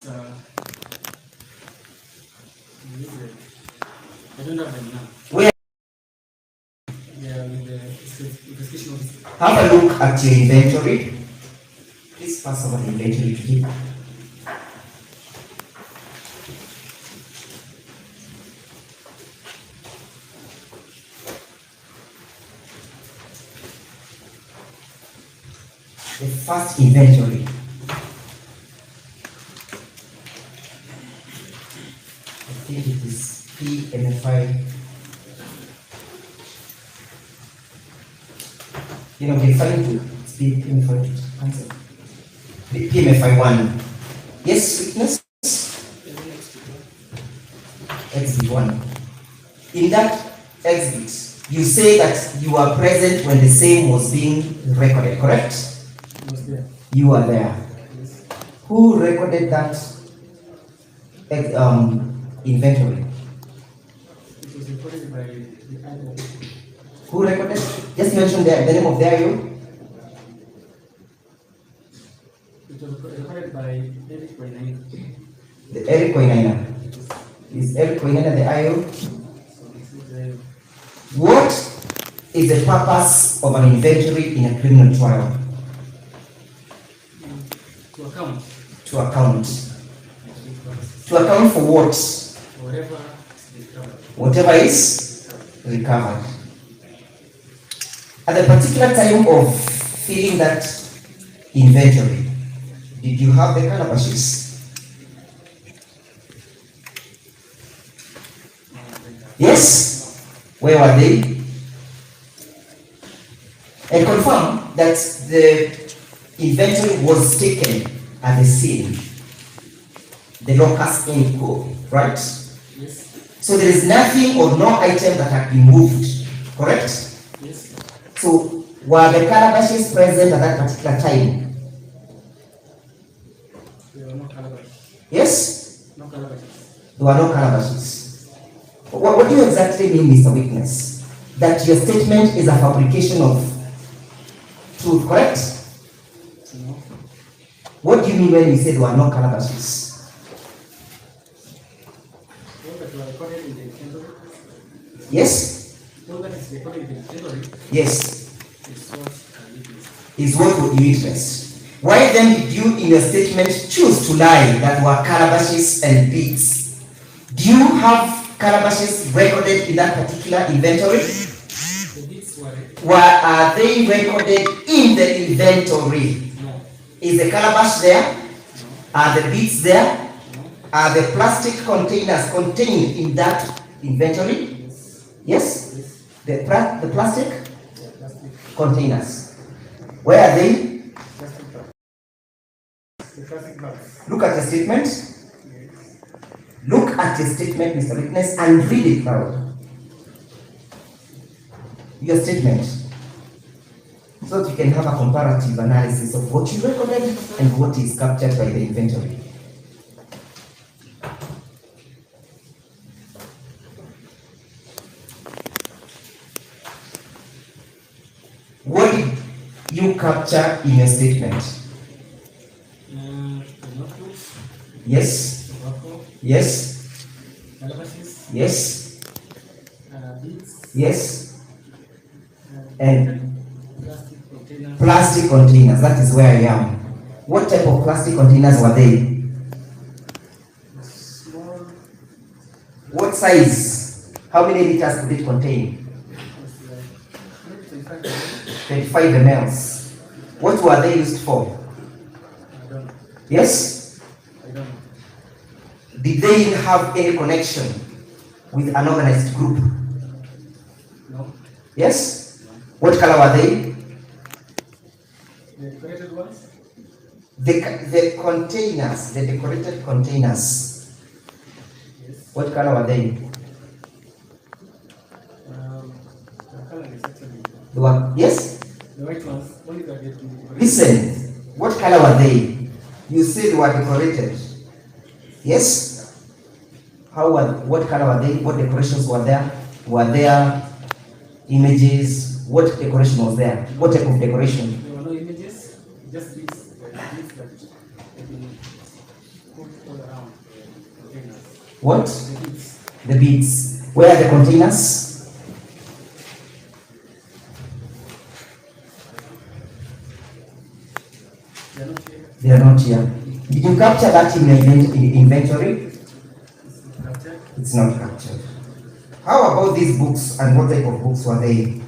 I don't have them now. Where? Yeah, with the investigation officer. Have a look at your inventory. Please pass over the inventory to him. The first inventory. I think it is PMFI. You know, we're trying to speak PMFI answer. The PMFI 1. Yes, witness? Exhibit 1. In that exhibit, you say that you were present when the same was being recorded, correct? Was there? You were there. Yes. Who recorded that inventory? It was recorded by the IO. Who recorded? Just mention the name of the IO. It was recorded by Eric Koinaina. The Eric Koinaina. Is Eric Koinaina the IO? So this is the What is the purpose of an inventory in a criminal trial? to account To account. To account for what? whatever is discovered. Whatever is recovered. At the particular time of filling that inventory, did you have the calabashes? Yes? Where were they? And confirm that the inventory was taken at the scene, the locus in court, right? Yes. So there is nothing or no item that had been moved, correct? Yes. So were the calabashes present at that particular time? There were no calabash. Yes? No calabash. There were no calabashes. What do you exactly mean, Mr. Witness? That your statement is a fabrication of truth, correct? No. What do you mean when you say there were no calabashes? All that were recorded in the inventory. Yes? All that is recorded in the inventory Yes. is what I witnessed. Is what you witnessed. Why then did you in your statement choose to lie that were calabashes and beads? Do you have calabashes recorded in that particular inventory? The beads were Are they recorded in the inventory? no. Is the calabash there? No. Are the beads there? No. Are the plastic containers contained in that inventory? Yes. Yes? Yes. The plastic Yeah, plastic. containers. Where are they? Plastic bags. The plastic bags. Look at the statement. Yes. Look at your statement, Mr. Witness, and read it loud. Your statement. So that you can have a comparative analysis of what you recorded and what is captured by the inventory. What did you capture in your statement? The notebooks, Yes? tobacco, Yes? calabashes, Yes? beads, Yes? And plastic containers. plastic containers, that is where I am. What type of plastic containers were they? Small. What size? How many liters could it contain? It's like maybe 25. 25 mLs. What were they used for? I don't know. Yes? I don't know. Did they have any connection with an organized group? No. Yes? What color were they? The created ones? The containers, the decorated containers. Yes. What color were they? The color is actually They were, yes? the white ones. Only that get decorated. Listen, what color were they? You said they were decorated. Yes? What color were they? What decorations were there? Were there images? What decoration was there? What type of decoration? There were no images, just beads. Beads that have been put all around containers. What? The beads. The beads. Where are the containers? They are not here. They are not here. Did you capture that in the inventory? It's captured. It's not captured. How about these books and what type of books were they?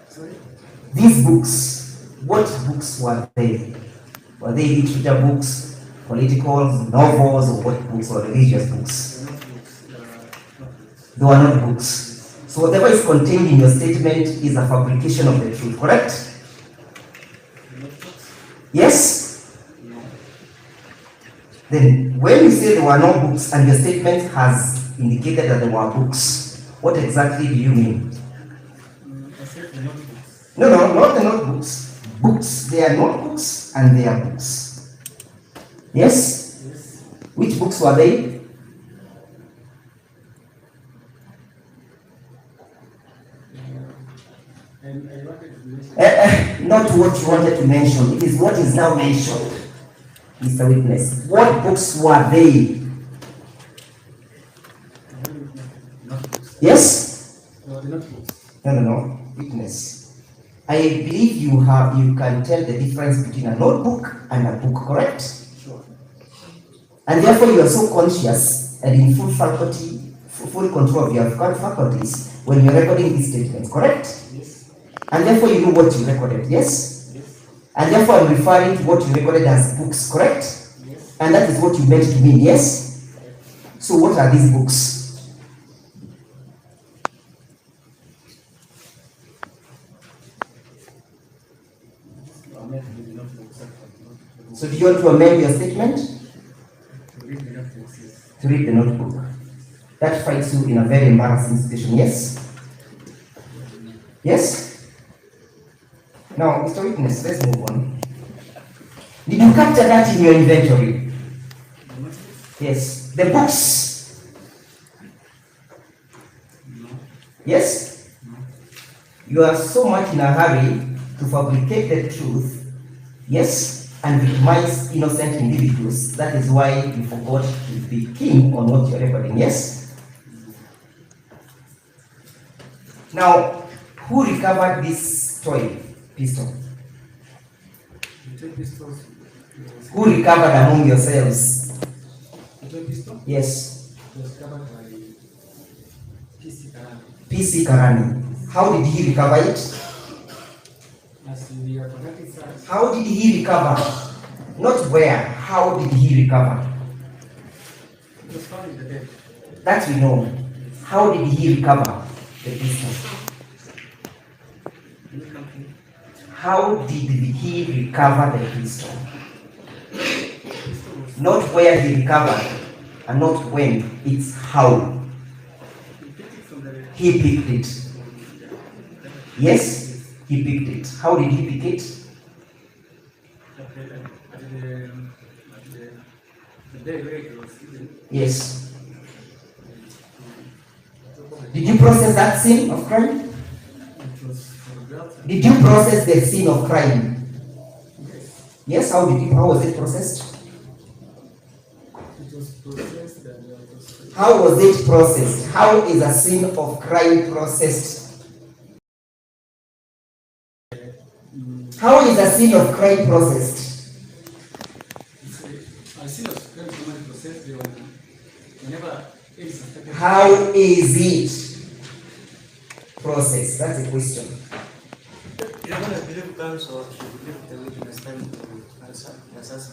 Sorry? These books, what books were they? Were they literature books, political, novels, or what books were religious books? They are not books. They are not books. They were not books. So whatever is contained in your statement is a fabrication of the truth, correct? They are not books. Yes? No. Then when you say there were no books and your statement has indicated that there were books, what exactly do you mean? I said they are not books. No, not the notebooks. Books. They are notebooks and they are books. Yes? Yes. Which books were they? And I wanted to mention. Not what you wanted to mention. It is what is now mentioned, Mr. Witness. What books were they? Not books. Yes? No, they're not books. No. Witness. I believe you can tell the difference between a notebook and a book, correct? Sure. And therefore you are so conscious and in full control of your faculties when you're recording these statements, correct? Yes. And therefore you know what you recorded, yes? Yes. And therefore I'm referring to what you recorded as books, correct? Yes. And that is what you meant to mean, yes? So what are these books? So do you want to amend your statement? To read the notebooks, yes. To read the notebook. That finds you in a very embarrassing situation, yes? Yes? Now, Mr. Witness, let's move on. Did you capture that in your inventory? The notebooks? Yes. The books? No. Yes? No. You are so much in a hurry to fabricate the truth, yes, and victimize innocent individuals. That is why you forgot to be keen on what you're recording, yes? Now, who recovered this toy pistol? The toy pistols. Who recovered among yourselves? The toy pistol Yes, was covered by PC Karami. PC Karani. How did he recover it? As in the automatic size. How did he recover? Not where, how did he recover? It was found in the bed. That we know. How did he recover the pistol? In the company. How did he recover the pistol? The pistol was. Not where he recovered, and not when, it's how. He picked it from the. He picked it. Yes, he picked it. How did he pick it? The day where it was hidden. Yes. Did you process that scene of crime? It was photographed. Did you process the scene of crime? Yes. Yes, how was it processed? It was processed and it was. How was it processed? How is a scene of crime processed? How is a scene of crime processed? I see the very common process whenever it is affected. How is it processed? That's a question. I believe counsel should give the witness time to answer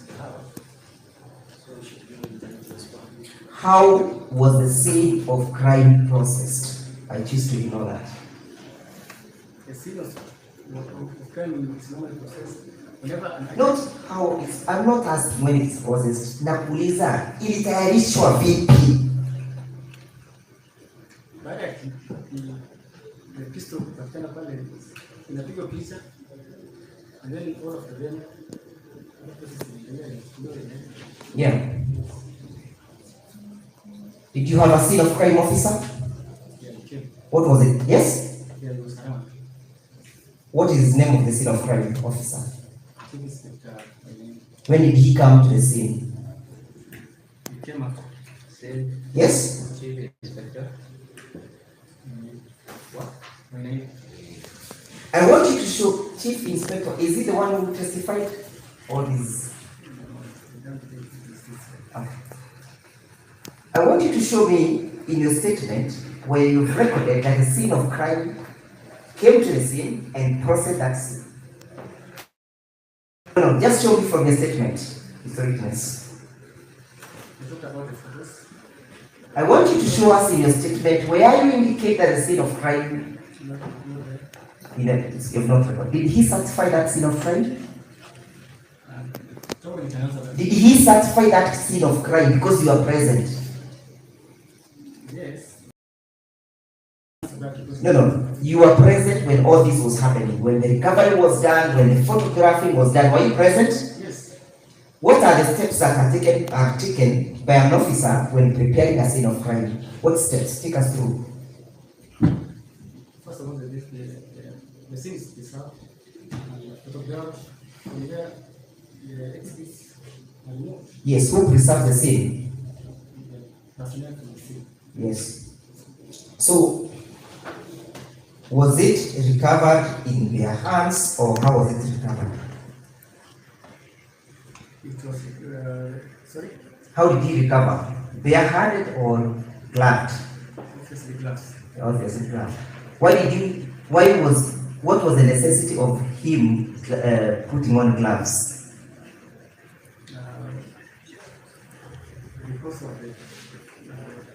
the hour. So we should give him time to respond. How was the scene of crime processed? I choose to ignore that. The scene of crime is normally processed whenever an Not how it's, I'm not asking when it's processed. Nakuuliza ilitayarishwa vipi? baada ya the pistol kupatikana pale inapigwa picha and then all of them Yeah. Did you have a scene of crime, officer? Yeah, it came. What was it? Yes? Yeah, it was around. What is the name of the scene of crime, officer? I think it's my name. When did he come to the scene? came up, said, Yes? Chief Inspector, what? My name? I want you to show Chief Inspector, is he the one who testified? Or is... Okay. I want you to show me in your statement where you've recorded that the scene of crime came to the scene and processed that scene. No, just show me from your statement, Mr. Witness. You talked about the photos. I want you to show us in your statement where you indicate that the scene of crime, you've not recorded. Did he certify that scene of crime? Somebody can answer that. Did he certify that scene of crime because you are present? Yes. No. You were present when all this was happening. When the recovery was done, when the photographing was done, were you present? Yes. What are the steps that are taken by an officer when preparing a scene of crime? What steps? Take us through. First of all, the scene is up, photographed, from there, the exhibits, and more. Yes, who preserved the scene? The personnel from the scene. Yes. So, was it recovered in their hands or how was it recovered? It was, sorry? How did he recover? Bare-handed or gloved? Obviously glass. Obviously gloved. What was the necessity of him putting on gloves? Because of the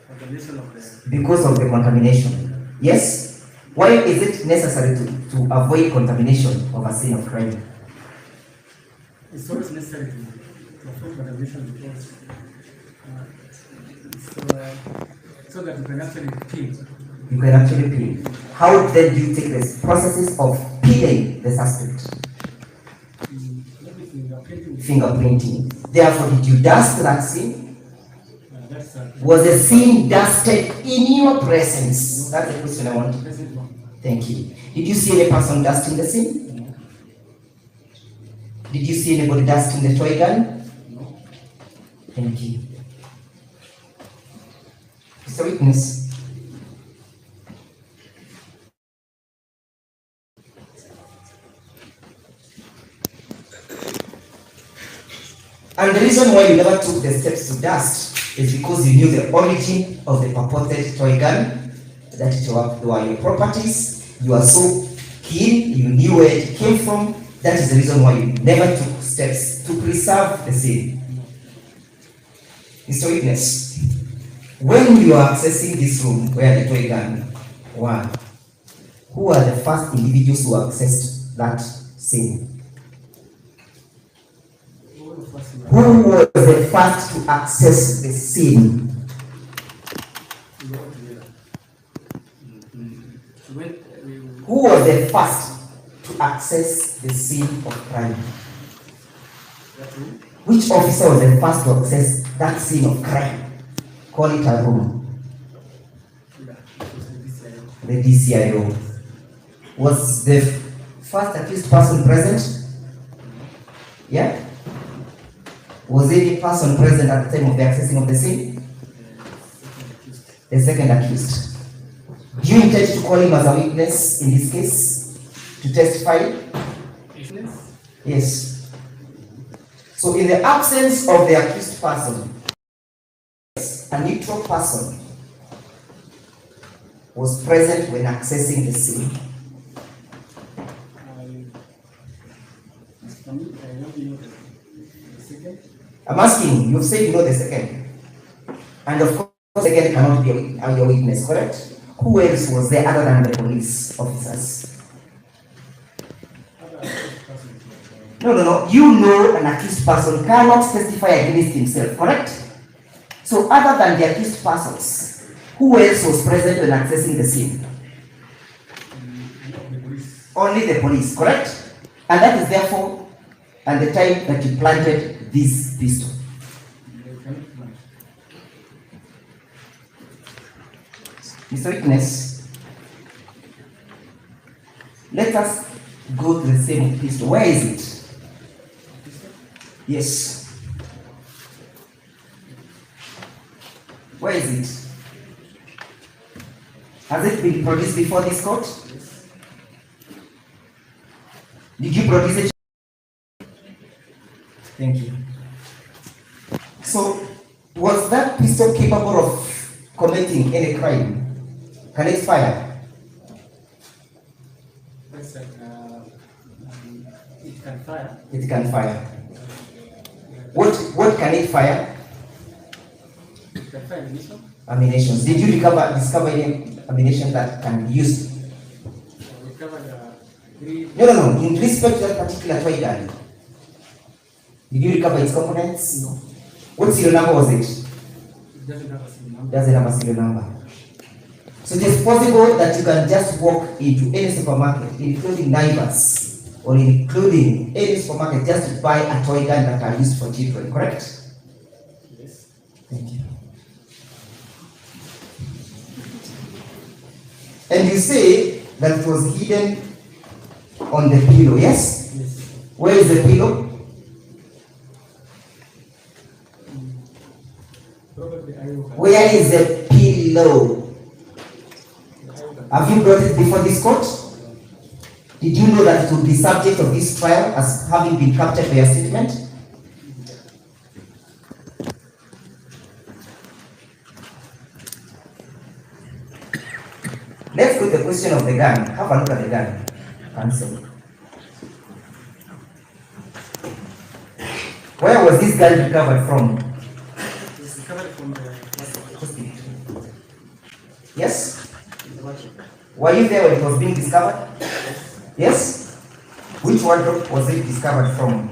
contamination of the... Because of the contamination. Yes? Why is it necessary to avoid contamination of a scene of crime? It's always necessary to avoid contamination because so that you can actually peel. You can actually peel. How then do you take the processes of peeling the suspect? Fingerprinting. Therefore, did you dust that scene? Was the scene dusted in your presence? That's the question I want. Thank you. Did you see any person dusting the scene? Did you see anybody dusting the toy gun? No. Thank you. Mr. Witness. And the reason why you never took the steps to dust is because you knew the origin of the purported toy gun, that it were your properties. You are so keen, you knew where it came from. That is the reason why you never took steps to preserve the scene. Mr. Witness, when you are accessing this room where the toy gun were, who are the first individuals who accessed that scene? Who was the first to access the scene? Who was the first to access the scene of crime? Which officer was the first to access that scene of crime? Call it a room. The DCIO. Was the first accused person present? Yeah? Was any person present at the time of the accessing of the scene? The second accused. Do you intend to call him as a witness in this case? To testify? Yes. So in the absence of the accused person, a neutral person was present when accessing the scene. I'm asking, you've said you know the second. And of course, the second cannot be your witness, correct? Who else was there other than the police officers? No. You know an accused person cannot testify against himself, correct? So other than the accused persons, who else was present when accessing the scene? Only the police, correct? And that is therefore at the time that you planted this pistol. Mr. Witness, let us go to the same pistol. Where is it? Yes. Where is it? Has it been produced before this court? Yes. Did you produce it? Thank you. So, was that pistol capable of committing any crime? Can it fire? Yes, it can fire. It can fire. What can it fire? It can fire ammunition. Ammunition. Did you discover any ammunition that can be used? We covered three. No. In respect to that particular toy gun, did you recover its components? No. What serial number was it? It doesn't have a single number. Doesn't have a serial number. So it is possible that you can just walk into any supermarket, including Naivas, or including any supermarket, just to buy a toy gun that are used for children, correct? Yes. Thank you. And you say that it was hidden on the pillow, yes? Yes. Where is the pillow? Probably I will. Where is the pillow? Have you brought it before this court? Did you know that it will be subject of this trial as having been captured by a statement? Let's go to the question of the gun. Have a look at the gun. Answer. Where was this gun recovered from? It was recovered from the Yes? the wardrobe. Were you there when it was being discovered? Yes? Which wardrobe was it discovered from?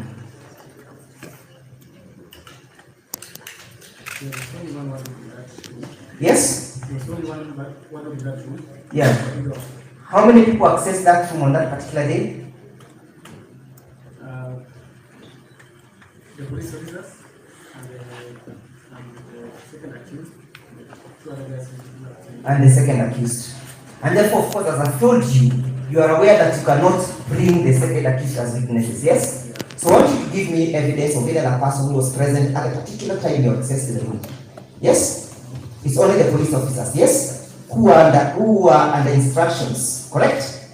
There was only one wardrobe in that room. Yes? There was only one wardrobe in that room. Yeah. Window. How many people accessed that room on that particular day? The police officers and the second accused, two other guys. And the second accused. And therefore, of course, as I've told you, you are aware that you cannot bring the second accused as witnesses, yes? So I want you to give me evidence of any other person who was present at a particular time you accessed the room. Yes? It's only the police officers, yes? Who were under instructions, correct?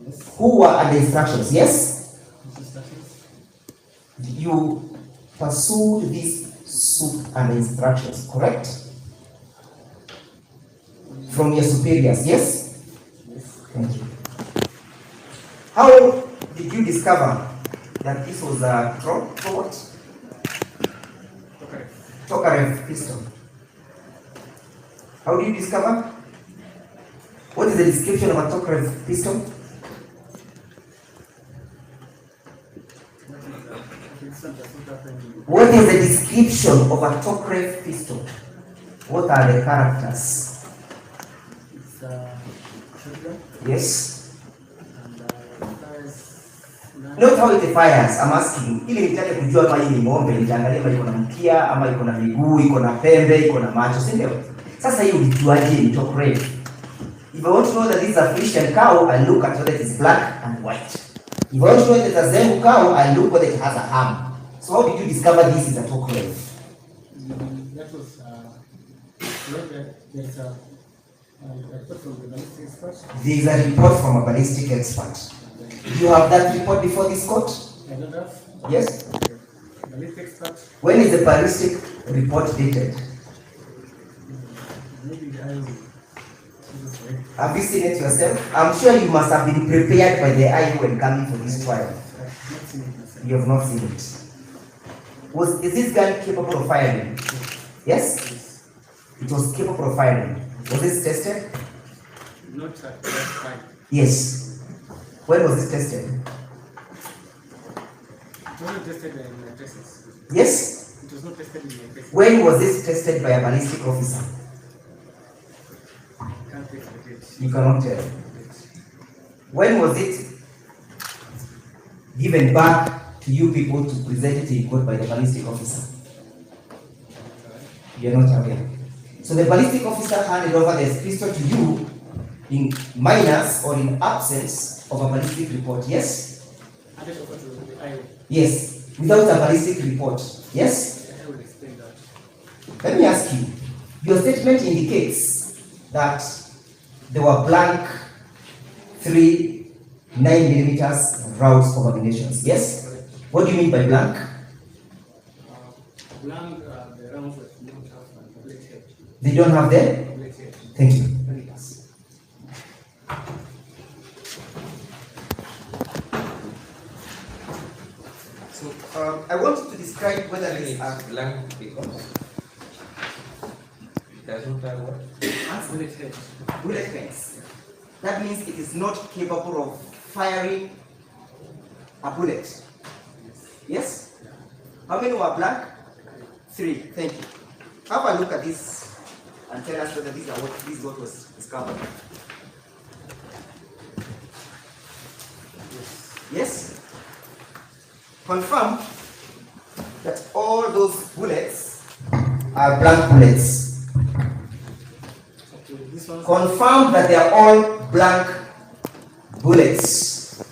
Yes. Who were under instructions, yes? Instructions. You pursued this suit under instructions, correct? From your superiors, yes? Yes. Thank you. How did you discover that this was a Okay. Tokarev pistol? How did you discover? What is the description of a Tokarev pistol? What is the description of a Tokarev pistol? What are the characters? It's a shotgun Yes? and fires. Not how it fires, I'm asking. Ili nitake kujua kama hii ni ng'ombe, nitaangalia kama iko na mkia, ama iko na miguu, iko na pembe, iko na macho, si ndio? Sasa hii ulijuaje ni Tokarev? If I want to know that this is a Frisian cow, I look at whether it is black and white. If I want to know that it's a Zembu cow, I look whether it has a ham. So how did you discover this is a Tokarev? That was there's a report from the ballistic expert. There is a report from a ballistic expert. Do you have that report before this court? I don't have. Yes? Ballistic expert. When is the ballistic report dated? Maybe I will. Have you seen it yourself? I'm sure you must have been prepared by the eye when coming for this trial. I've not seen it myself. You have not seen it. Is this gun capable of firing? Yes? It was capable of firing. Was this tested? Not at that time. Yes. When was it tested? It wasn't tested in my tests. Yes? It was not tested in my tests. When was this tested by a ballistic officer? I can't take the date. You cannot tell. When was it given back to you people to present it in court by the ballistic officer? You are not aware. So the ballistic officer handed over the pistol to you in minus or in absence of a ballistic report, yes? Handed over to the IO. Yes. Without a ballistic report, yes? I will explain that. Let me ask you, Your statement indicates that there were blank 3 9mm rounds of ammunition. Yes? What do you mean by blank? Blank, the rounds that don't have a bullet head. They don't have the? Bullet head. Thank you. Yes. So I want you to describe whether these are blank because it doesn't have what? Bullet head. bullet heads. That means it is not capable of firing a bullet. Yes? How many were blank? 3. Thank you. Have a look at this and tell us whether this is what was discovered. Yes? Confirm that all those bullets are blank bullets. Okay, this one. Confirm that they are all blank bullets.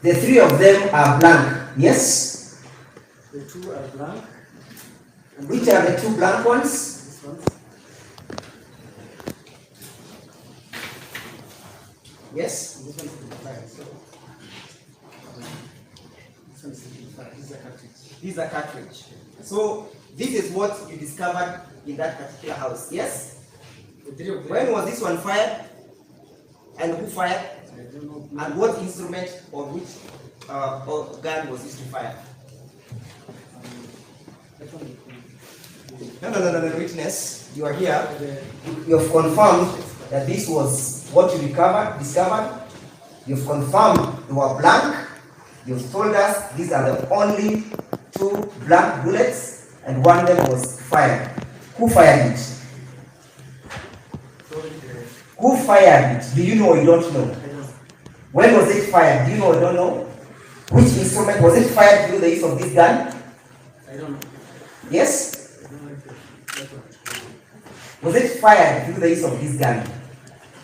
The 3 of them are blank. Yes? The 2 are blank. And Which are the 2 blank ones? this one. Yes? And this one is the fire. So this one is the fire. This is a cartridge. This is a cartridge. So this is what you discovered in that particular house. Yes? The 3 of them. When was this one fired? And who fired? I don't know. And what instrument or which or gun was used to fire? That one. No, witness. You are here. The You have confirmed that this was what you discovered. You've confirmed they were blank. You've told us these are the only 2 blank bullets and one of them was fired. Who fired it? Who fired it? Do you know or you don't know? When was it fired? Do you know or don't know? Which instrument was it fired through the use of this gun? I don't know. Yes? I don't know. That one. Was it fired through the use of this gun?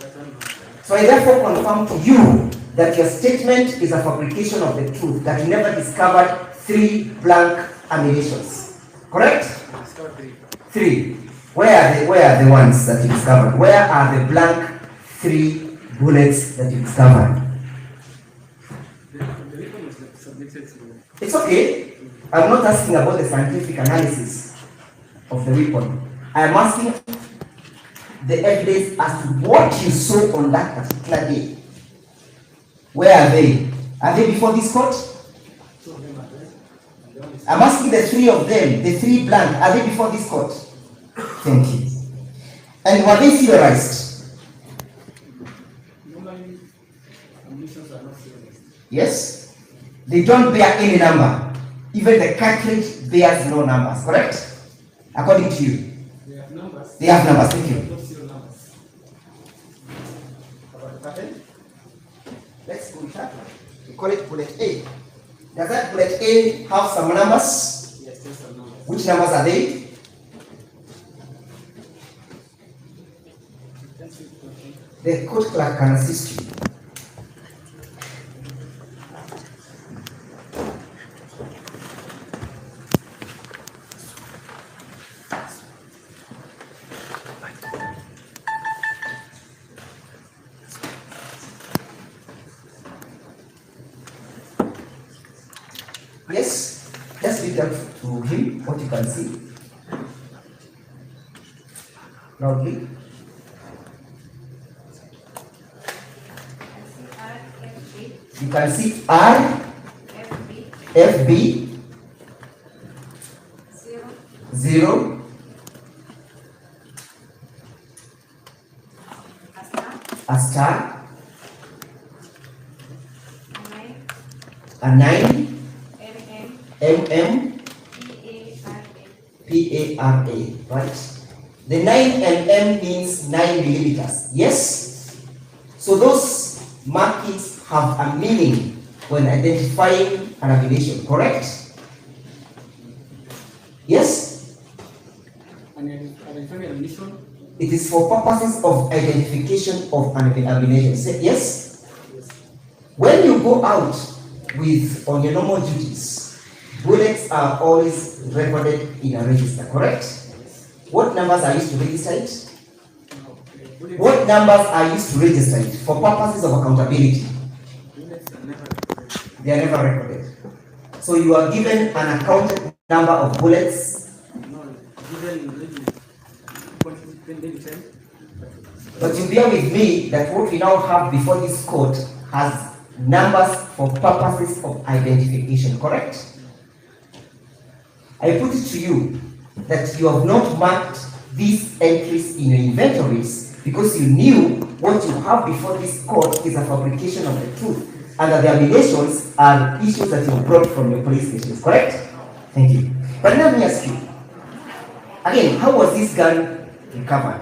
That one. So I therefore confirm to you that your statement is a fabrication of the truth, that you never discovered 3 blank ammunitions. Correct? I discovered 3. 3. Where are the ones that you discovered? Where are the blank 3 bullets that you discovered? The weapon was submitted to. It's okay. I'm not asking about the scientific analysis of the weapon. I am asking the evidence as to what you saw on that particular day. Where are they? Are they before this court? 2 of them are there. And the one is. I'm asking the 3 of them, the 3 blank, are they before this court? Thank you. And were they serialized? Normally, ammunitions are not serious. Yes? They don't bear any number. Even the cartridge bears no numbers, correct? According to you. They have numbers. They have numbers, thank you. Not serial numbers. About the pattern? Let's go with that one. We call it bullet A. Does that bullet A have some numbers? Yes, there's some numbers. Which numbers are they? The court clerk can assist you. Yes, let's read that to him, what you can see. Loudly. You can see R, FB, 0, a star, a 9, MM, PARA, right? The 9 and M means 9 millimeters. Yes? So those markings have a meaning when identifying an ammunition, correct? Yes? And identifying ammunition. It is for purposes of identification of an ammunition. Say yes? When you go out on your normal duties, bullets are always recorded in a register, correct? What numbers are used to register it? What numbers are used to register it for purposes of accountability? They are never recorded. So you are given an accounted number of bullets, but you bear with me that what we now have before this court has numbers for purposes of identification, correct? I put it to you that you have not marked these entries in your inventories because you knew what you have before this court is a fabrication of the truth, and that the allegations are issues that you brought from your police stations, correct? Thank you. But let me ask you, again, how was this gun recovered?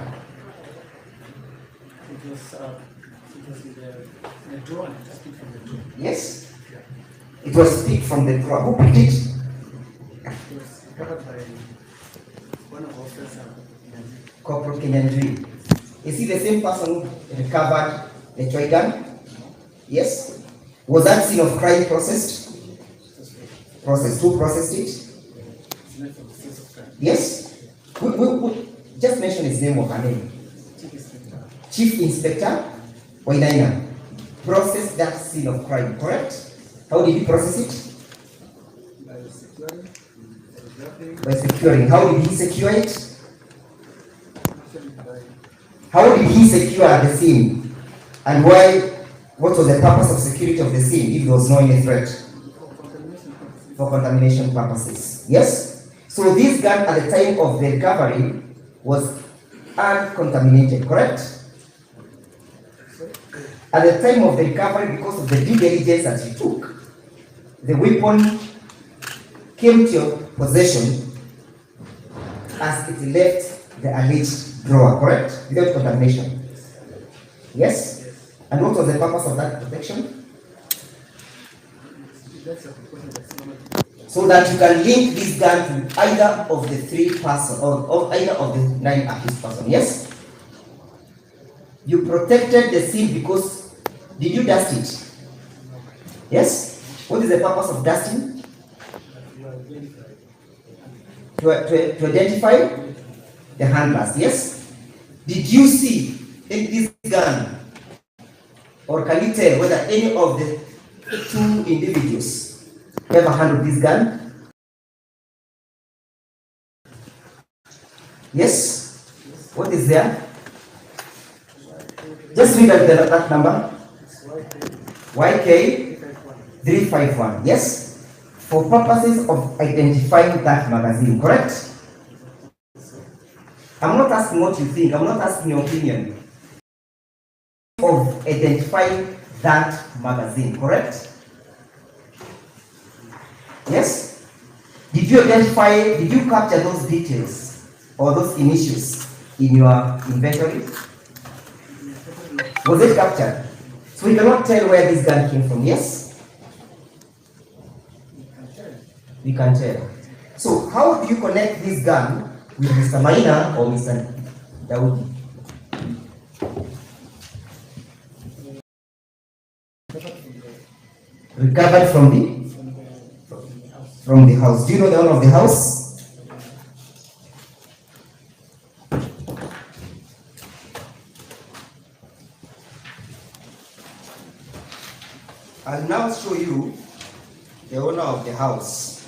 It was in the drawer, and I just picked from the drawer. Yes? It was picked from the drawer. Who picked it? It was recovered by one of our officers. Corporal Kenyatta. Is he the same person who recovered the toy gun? Yes? Was that scene of crime processed? Processed. Who processed it? It's not from the sense of crime. Yes? Just mention his name or her name. Chief Inspector. Chief Inspector Mainanjenga processed that scene of crime, correct? How did he process it? By securing, photographing, By securing. How did he secure it? actually by How did he secure the scene? And why? What was the purpose of security of the scene if there was no any threat? for contamination purposes. For contamination purposes. Yes? So this gun at the time of the recovery was uncontaminated, correct? Sorry? At the time of the recovery, because of the due diligence that you took, the weapon came to your possession as it left the alleged drawer, correct? Without contamination. Yes? And what was the purpose of that protection? That's a precaution that's normal. So that you can link this gun to either of the three persons or either of the 9 accused persons. Yes? You protected the scene because did you dust it? Yes? What is the purpose of dusting? To identify the handlers. Yes? Did you see in this gun, or can you tell whether any of the 2 individuals ever handled this gun? Yes? What is there? Just read that number. YK 351. Yes? For purposes of identifying that magazine, correct? I'm not asking what you think, I'm not asking your opinion. Of identifying that magazine, correct? Yes? Did you capture those details or those initials in your inventory? Was it captured? So we cannot tell where this gun came from, yes? We can tell. So how do you connect this gun with Mr. Maina or Mr. Daudi? Recovered from the house. Do you know the owner of the house? I'll now show you the owner of the house.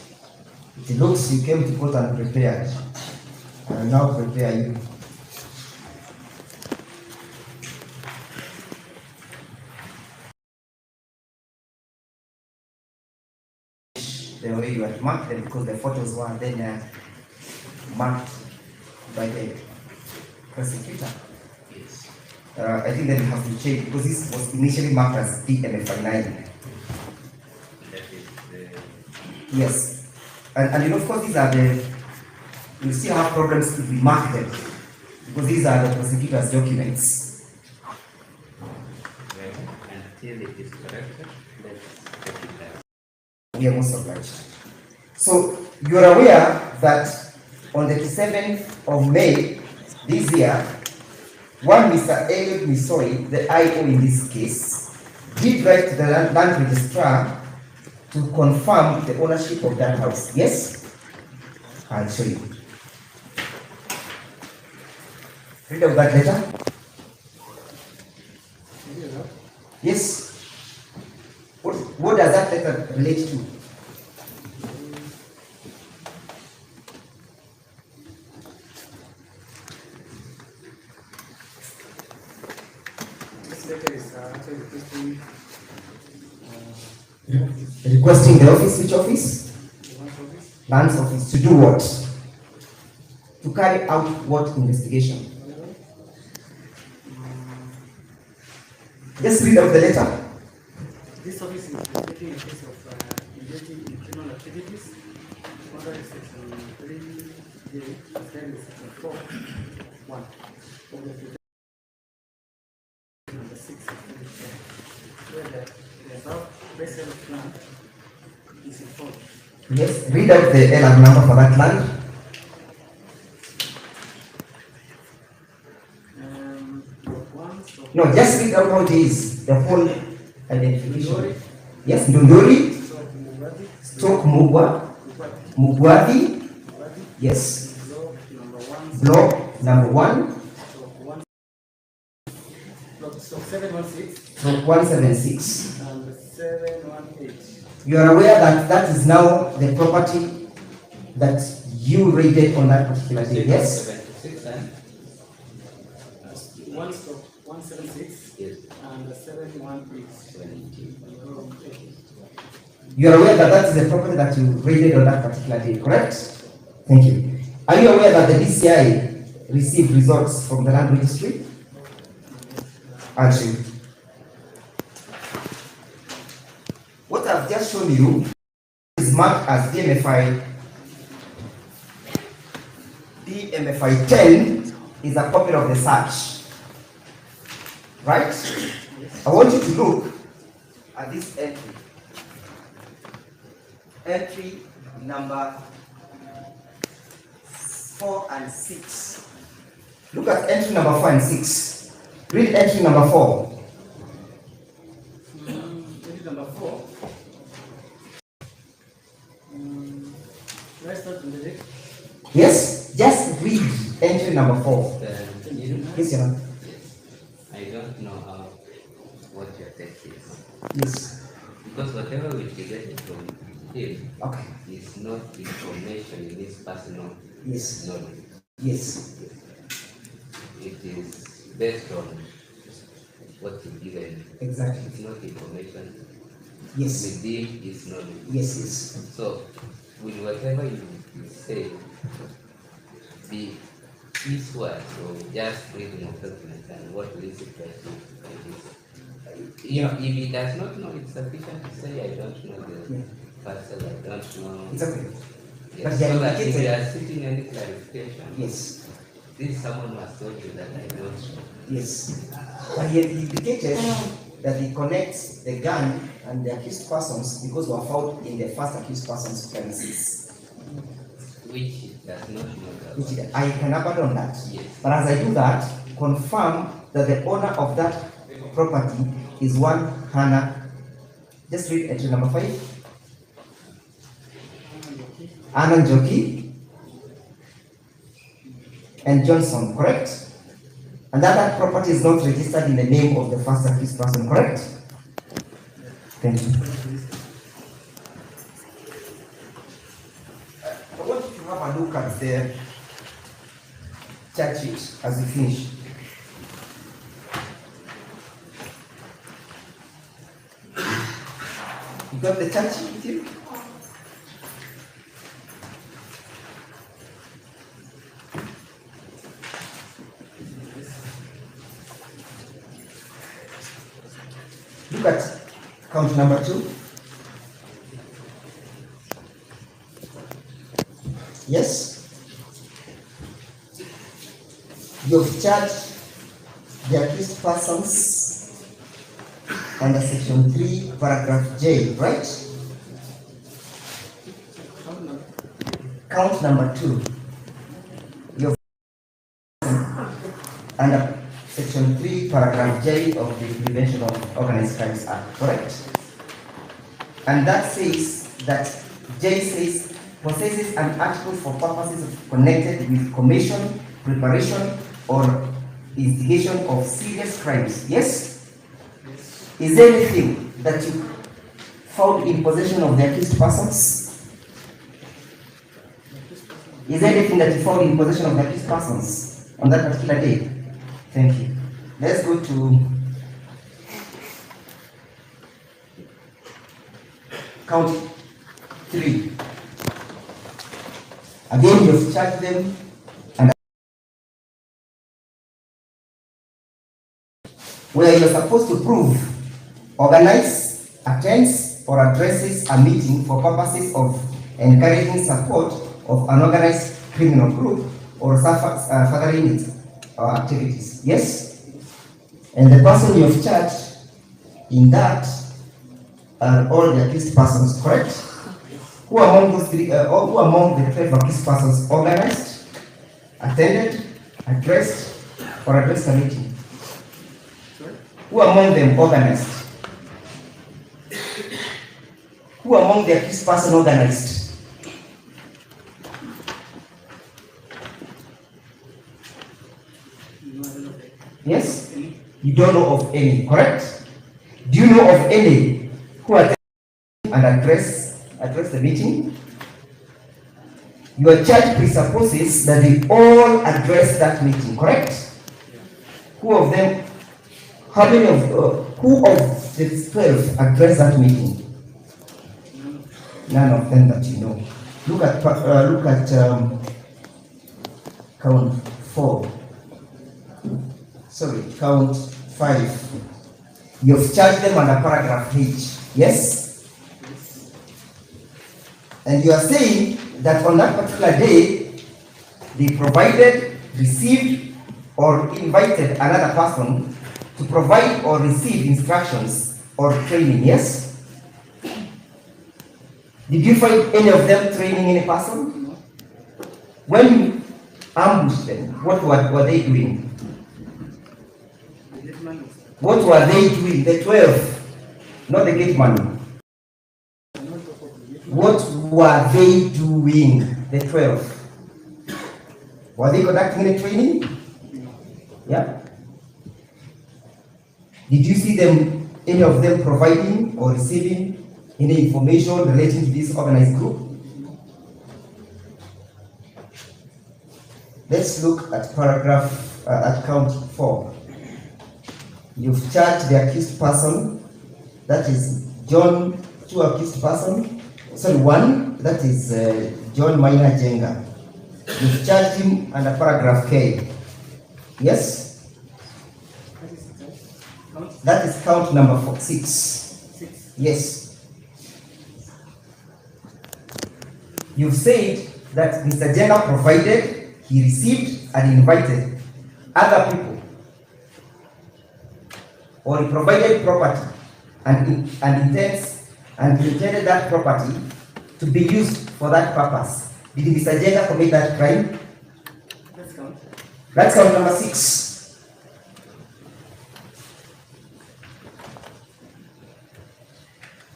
It looks you came to court unprepared. I'll now prepare you. The way you had marked them because the photos were then marked by the prosecutor. Yes. I think that you have to change because this was initially marked as DMFI9. That is the Yes. And you know, of course, these are you still have problems if we mark them because these are the prosecutor's documents. well, until it is corrected, let's take it back. We are most obliged. So you are aware that on the 27th of May this year, one Mr. Elliot Misoi, the IO in this case, did write to the land registrar to confirm the ownership of that house. Yes? I'll show you. Read out that letter. Yes. What does that letter relate to? This letter is actually Requesting the office. Which office? the one office. Lands office. To do what? To carry out what investigation? Just read out the letter. This office is taking a case of engaging in criminal activities. Under section 3J, then section 4(1) of the number 6 of 2010, where the above parcel of land is involved. Yes. Read out the LR number for that land. One, so No, just read out how it is. The whole identification. Yes. Ndunduri. so Mugwadi, Stroke Mugwa. Mugwadi. Mugwadi, Yes. block number 1, Block number 1. so 716 Stroke 176. and 718. You are aware that that is now the property that you raided on that particular day. Yes. 76 and 176 yes, and 718. 17. You are aware that that is the property that you raided on that particular day, correct? Thank you. Are you aware that the DCI received results from the land registry? Actually, what I've just shown you is marked as DMFI. DMFI 10 is a copy of the search. Right? I want you to look at this entry. Entry number 4 and 6. Look at entry number 4 and 6. Read entry number 4. Entry number 4. Let's start with the Yes? Just read entry number 4. Yes, Your Honor. I don't know what your text is. Yes. Because whatever we get from him Okay. is not information in his personal Yes. knowledge. Yes. It is based on what you given. Exactly. It's not information Yes. within his knowledge. Yes, yes. So, with whatever you say, be eastward, so just reading of document and what is it that if he does not know, it's sufficient to say, I don't know the Yeah. parcel, I don't know. It's okay. Yes, But so they are that if indicated- you are seeking any clarification, Yes. this someone must told you that I don't know. Yes. But he indicated that he connects the gun and the accused persons because were found in the first accused person's premises. Which he does not know that. Which I can abandon that. Yes. But as I do that, confirm that the owner of that property is one Hannah. Just read entry number 5. Anna Njoki and Johnson, correct? And that property is not registered in the name of the first accused person, correct? Thank you. I want you to have a look at the chart sheet as we finish. You got the chart sheet with you? Look at count number 2. Yes? You've charged the accused persons under section 3, paragraph J, right? Count number 2. You've under section 3, paragraph J of the Prevention of Organized Crimes Act, correct? And that says that J says possesses an article for purposes connected with commission, preparation, or instigation of serious crimes. Yes? Is there anything that you found in possession of the accused persons? Is there anything that you found in possession of the accused persons on that particular day? Thank you. Let's go to count 3. Again, you've charged them and where you're supposed to prove, organize, attends, or addresses a meeting for purposes of encouraging support of an organized criminal group or furthering its activities. Yes? And the person you've charged in that are all the accused persons, correct? Who among those three, or who among the 12 accused persons organized, attended, addressed, or addressed a meeting? Who among them organized? Who among the accused person organized? Yes? You don't know of any, correct? Do you know of any who attended and address the meeting? Your charge presupposes that they all address that meeting, correct? Who of them, how many of, who of the 12 address that meeting? None of them that you know. Look at count 4. Sorry, count 5. You've charged them under paragraph H, yes? And you are saying that on that particular day, they provided, received, or invited another person to provide or receive instructions or training, yes? Did you find any of them training any person? No. When you ambushed them, what were they doing? What were they doing? The 12, not the gate man. What were they doing? The 12. Were they conducting any training? Yeah. Did you see them, any of them providing or receiving any information relating to this organized group? Let's look at paragraph, at count 4. You've charged the accused person, that is John, 2 accused person, sorry, 1, that is John Mainanjenga. You've charged him under paragraph K. Yes? That is count number 6. Yes. You've said that Mr. Jenga provided, he received and invited other people, or he provided property and intended that property to be used for that purpose. Did Mr. Jenga commit that crime? That's count number 6.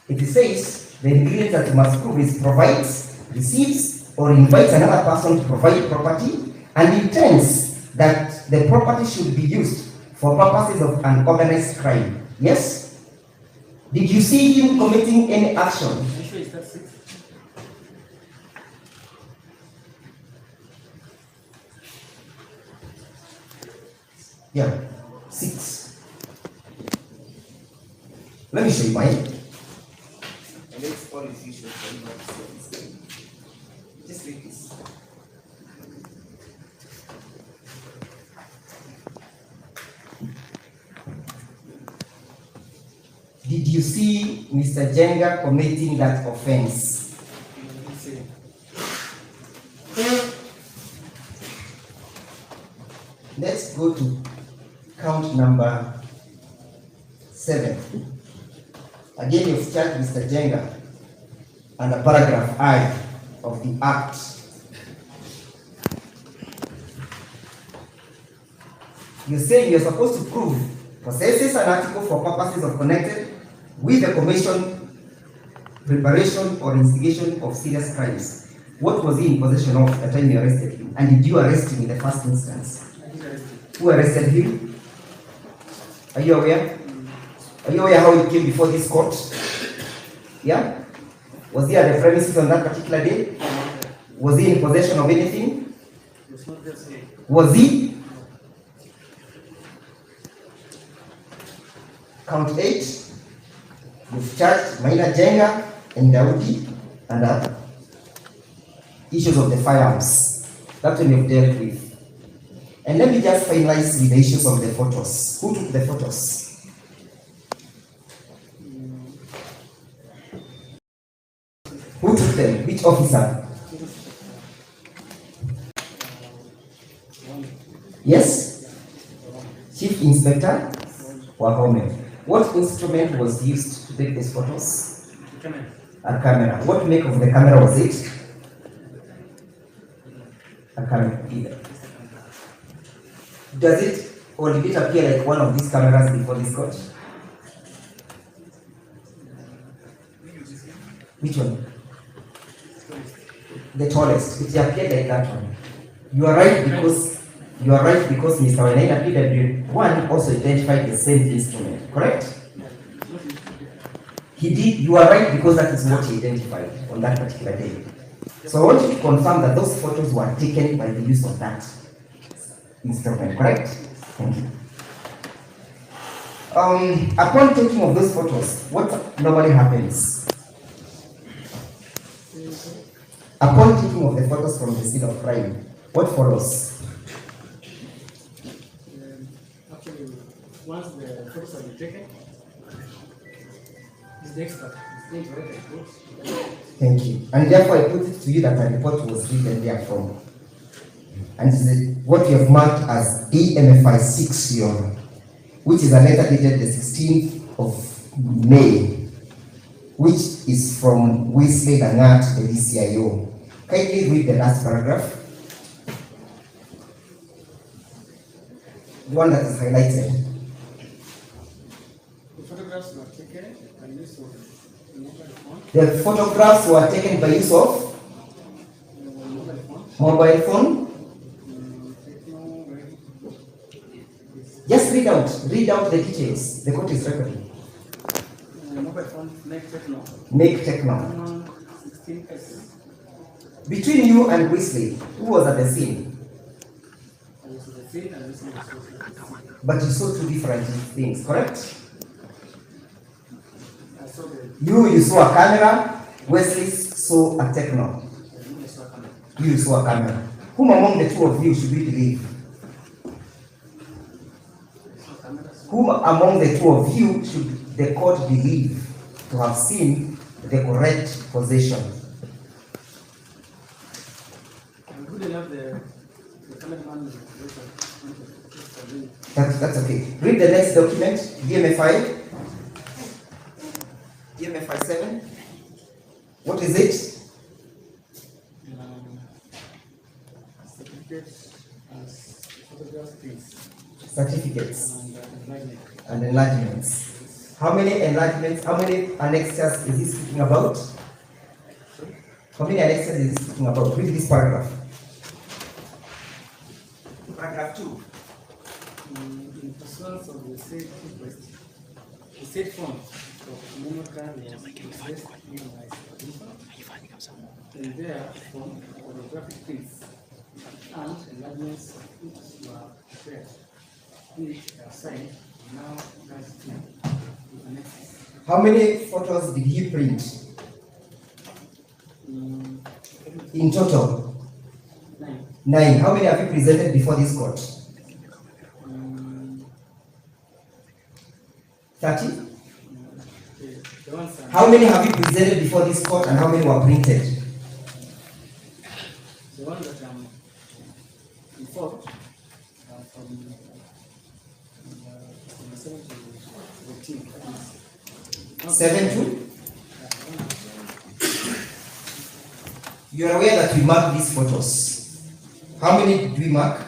It says the ingredient that you must prove is provides, receives, or invites another person to provide property and intends that the property should be used for purposes of an organized crime. Yes? Did you see him committing any action? Are you sure is that 6? Yeah, 6. Let me show you mine. And let's all these issues for you not to see. Just read this. Did you see Mr. Jenga committing that offense? Let's go to count number 7. Again, you've charged Mr. Jenga under paragraph I of the Act. You say you're supposed to prove possesses an article for purposes of connected with the commission, preparation, or instigation of serious crimes. What was he in possession of at the time you arrested him? And did you arrest him in the first instance? I did arrest him. Who arrested him? Are you aware? Are you aware how he came before this court? Yeah? Was he at the premises on that particular day? Was he in possession of anything? Was he? Count 8. You've charged Mainanjenga and Daudi and other issues of the firearms. That's what you've dealt with. And let me just finalize with the issues of the photos. Who took the photos? Who took them? Which officer? Yes? Chief Inspector Wahome. What instrument was used to take these photos? A camera. What make of the camera was it? A camera. Either. Does it or did it appear like one of these cameras before this court? Which one? The tallest. It appeared like that one. You are right because Mr. Wainaina PW1 also identified the same instrument, correct? He did. You are right because that is what he identified on that particular day. So I want you to confirm that those photos were taken by the use of that instrument, correct? Thank you. Upon taking of those photos, what normally happens? Upon taking of the photos from the scene of crime, what follows? Actually, once the photos have been taken, it's the expert. It's going to write a report. Thank you. And therefore, I put it to you that a report was written therefrom. And what you have marked as DMFI 6, Your Honor, which is a letter dated the 16th of May, which is from Wesley Langat, the DCIO. Kindly read the last paragraph. The one that is highlighted. The photographs were taken by use of mobile phone. The photographs were taken by use of mobile phone. Just read out the details. The court is recording. Mobile phone, make techno. Make techno. 16S. Between you and Wesley, who was at the scene? I was at the scene and Wesley was also at the scene. But you saw two different things, correct? I saw the You saw a camera, Wesley saw a techno. I saw a camera. You saw a camera. Whom among the two of you should we believe? Whom among the two of you should the court believe to have seen the correct possession? I'm good enough the cameraman is That's okay. Read the next document, DMFI. DMFI 7. What is it? certificates as photographs, things, Certificates and enlargement. and enlargements. How many enlargements, how many annexures is he speaking about? How many annexures is he speaking about? Read this paragraph. Paragraph 2. In pursuance of the said request, the said form of Monocan was placed in my supervision, and there form photographic prints and enlargements which were prepared, which are signed now as to the annexes. How many photos did he print in total? 9. 9. How many have you presented before this court? 30. The ones are How many have you presented before this court and how many were printed? the ones that informed from 7 to 14. 7 to? You are aware that we mark these photos. How many did we mark?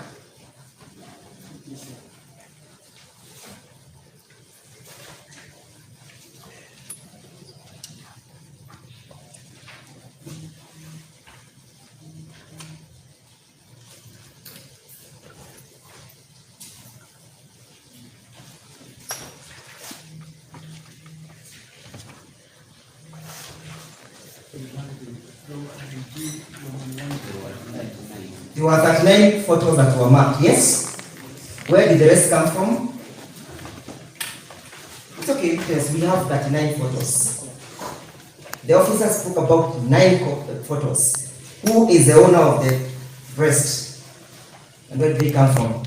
There were 39 photos that were marked, yes? Where did the rest come from? It's okay, because we have 39 photos. The officer spoke about 9 photos. Who is the owner of the rest? And where did they come from?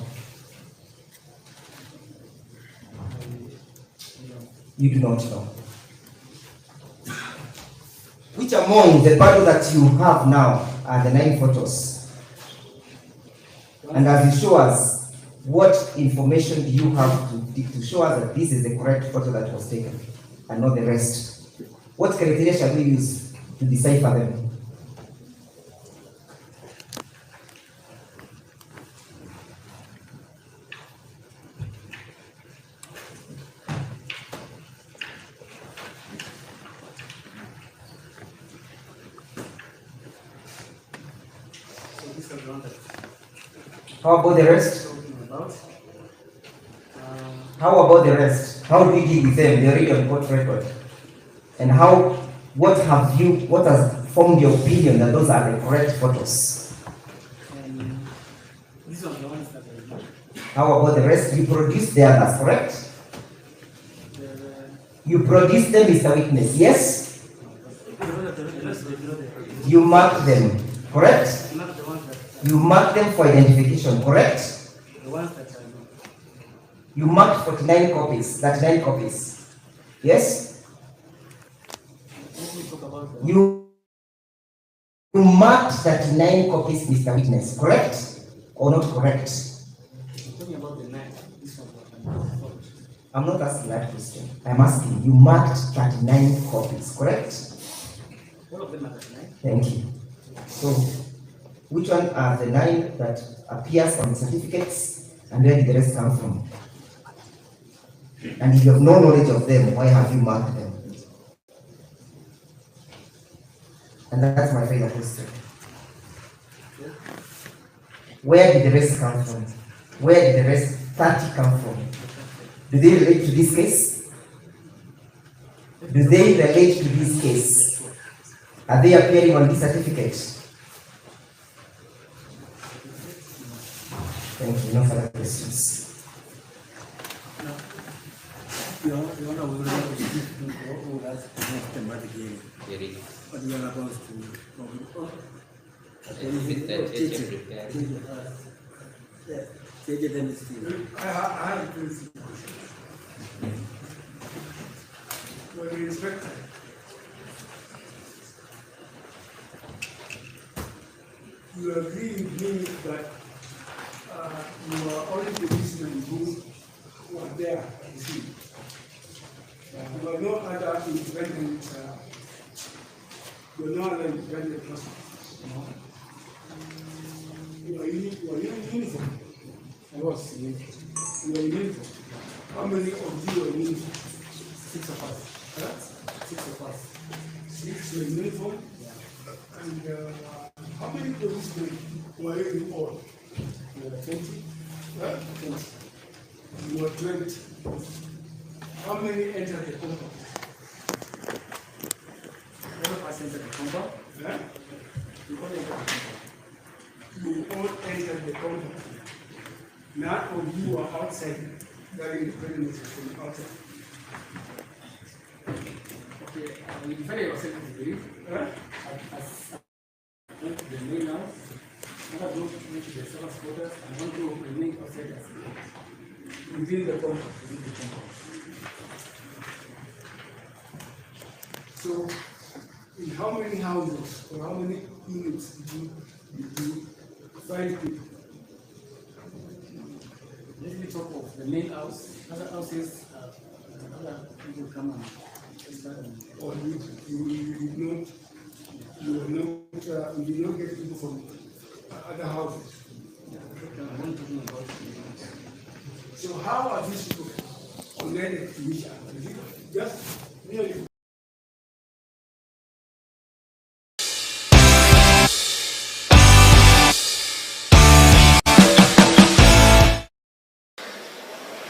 You do not know. Which among the bundle that you have now are the 9 photos? And as you show us, what information do you have to show us that this is the correct photo that was taken and not the rest? What criteria shall we use to decipher them? How about the rest? How about the rest? How do we deal with them? They're already on court record. And what has formed your opinion that those are the correct photos? These are the ones that I know. How about the rest? You produced the others, correct? You produced them, Mr. Witness, yes? You marked them, correct? Not the ones that You marked them for identification, correct? the ones that I know. You marked 49 copies, 39 copies. Yes? Let me talk about You marked 39 copies, Mr. Witness, correct? Or not correct? I'm talking about the 9. This one what I know. I'm not asking that question. I'm asking, you marked 39 copies, correct? All of them are 9. Thank you. So, which one are the 9 that appears on the certificates, and where did the rest come from? And if you have no knowledge of them, why have you marked them? And that's my final question. Where did the rest come from? Where did the rest 30 come from? Do they relate to this case? Do they relate to this case? Are they appearing on this certificate? Thank you. No further questions. Your Honor, we will not speak to all us systematically, but we are about to I have a principle. When we inspect it, you agree with me that you are only policemen who were there at the scene. There were no other independent, person. You are in uniform. I was in uniform. You are in uniform. How many of you are in uniform? 6 of us. Correct? 6 of us. 6 were in uniform. And how many policemen were in all? You were 20. 20. You were 20. How many entered the compound? All of us entered the compound. You all entered the compound. You all entered the compound. None of you are outside, during the pregnancy from outside. Okay, we decided yourself to believe. As the main house, another group went to the service quarters, and one group remained outside us. Within the compound. So, in how many houses or how many units did you find people? Let me talk of the main house. Other houses, other people come and start. Or you did not get people from other houses. I'm talking about. So how are these people connected to each other? Is it just merely?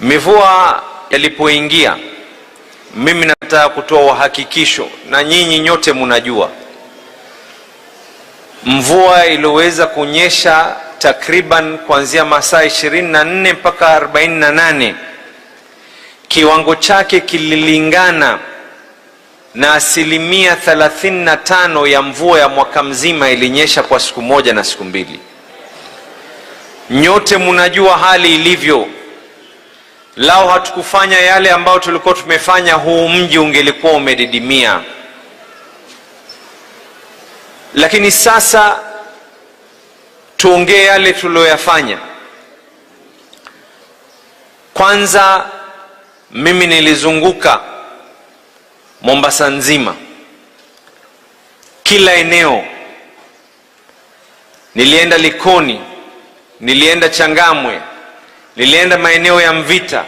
Mivua yalipoingia, mimi nataka kutoa uhakikisho, na nyinyi nyote mnajua, mvua iliyoweza kunyesha takriban kuanzia masaa 24 mpaka 48, kiwango chake kililingana na 35% ya mvua ya mwaka mzima ilinyesha kwa siku moja na siku mbili. Nyote mnajua hali ilivyo. Lao hatukufanya yale ambayo tulikuwa tumefanya, huu mji ungelikuwa umedidimia. Lakini sasa tuongee yale tuliyoyafanya. Kwanza, mimi nilizunguka Mombasa nzima, kila eneo. Nilienda Likoni, nilienda Changamwe, nilienda maeneo ya Mvita,